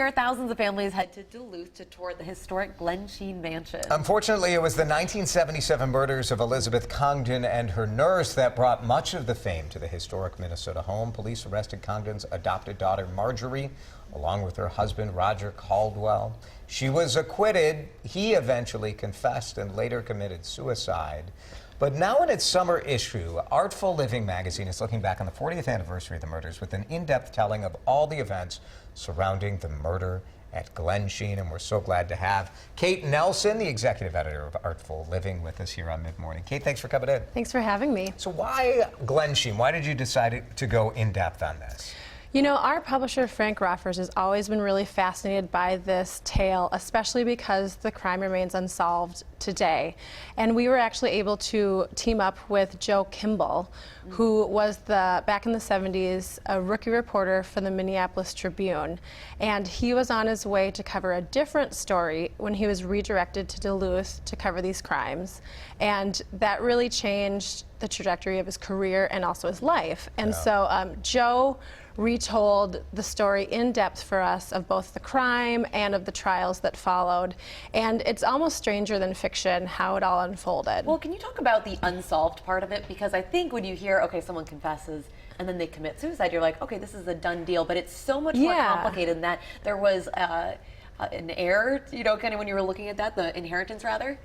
year, thousands of families head to Duluth to tour the historic Glensheen mansion. Unfortunately, it was the 1977 murders of Elizabeth Congdon and her nurse that brought much of the fame to the historic Minnesota home. Police arrested Congdon's adopted daughter, Marjorie, along with her husband, Roger Caldwell. She was acquitted. He eventually confessed and later committed suicide. But now in its summer issue, Artful Living magazine is looking back on the 40th anniversary of the murders with an in-depth telling of all the events surrounding the murder at Glensheen. And we're so glad to have Kate Nelson, the executive editor of Artful Living, with us here on Mid-Morning. Kate, thanks for coming in. Thanks for having me. So why Glensheen? Why did you decide to go in-depth on this? You know, our publisher, Frank Roffers, has always been really fascinated by this tale, especially because the crime remains unsolved today. And we were actually able to team up with Joe Kimball, who was, back in the 70s, a rookie reporter for the Minneapolis Tribune. And he was on his way to cover a different story when he was redirected to Duluth to cover these crimes. And that really changed the trajectory of his career and also his life. And so Joe retold the story in depth for us of both the crime and of the trials that followed. And it's almost stranger than fiction how it all unfolded. Well, can you talk about the unsolved part of it? Because I think when you hear, okay, someone confesses and then they commit suicide, you're like, okay, this is a done deal. But it's so much more complicated than that. There was an heir, you know, kind of when you were looking at that, the inheritance rather?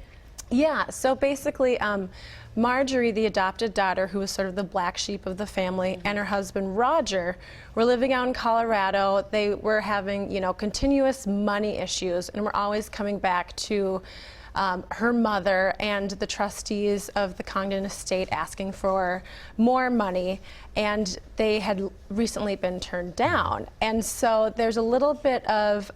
Yeah, so basically, Marjorie, the adopted daughter, who was sort of the black sheep of the family, and her husband, Roger, were living out in Colorado. They were having, you know, continuous money issues, and were always coming back to her mother and the trustees of the Congdon estate asking for more money, and they had recently been turned down. And so there's a little bit of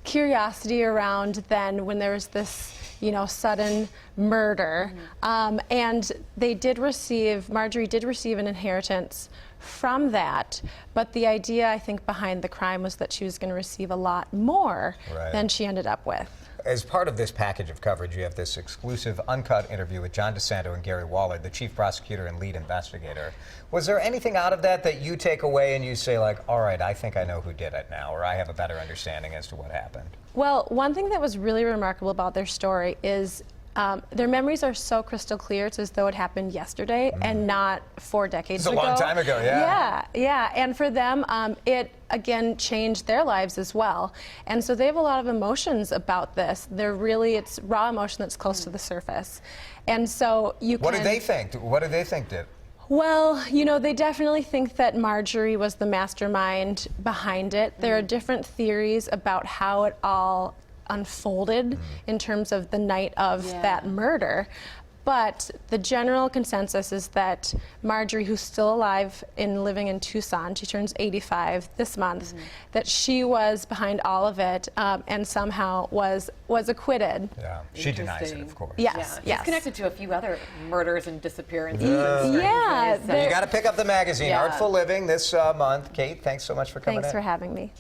curiosity around then when there was this, you know, sudden murder. And they did receive, Marjorie did receive an inheritance from that, but the idea, I think, behind the crime was that she was going to receive a lot more than she ended up with. As part of this package of coverage, you have this exclusive uncut interview with John DeSanto and Gary Waller, the chief prosecutor and lead investigator. Was there anything out of that that you take away and you say, like, all right, I think I know who did it now, or I have a better understanding as to what happened? Well, one thing that was really remarkable about their story is their memories are so crystal clear. It's as though it happened yesterday and not 4 decades ago. It's a long time ago, Yeah. And for them, it again changed their lives as well. And so they have a lot of emotions about this. It's raw emotion that's close to the surface. And so What do they think? What do they think did? Well, you know, they definitely think that Marjorie was the mastermind behind it. There are different theories about how it all unfolded in terms of the night of that murder. But the general consensus is that Marjorie, who's still alive and living in Tucson, she turns 85 this month, that she was behind all of it and somehow was acquitted. Yeah, she denies it, of course. Yes, She's connected to a few other murders and disappearances. Yeah. So you got to pick up the magazine, Artful Living, this month. Kate, thanks so much for coming in. Thanks for having me.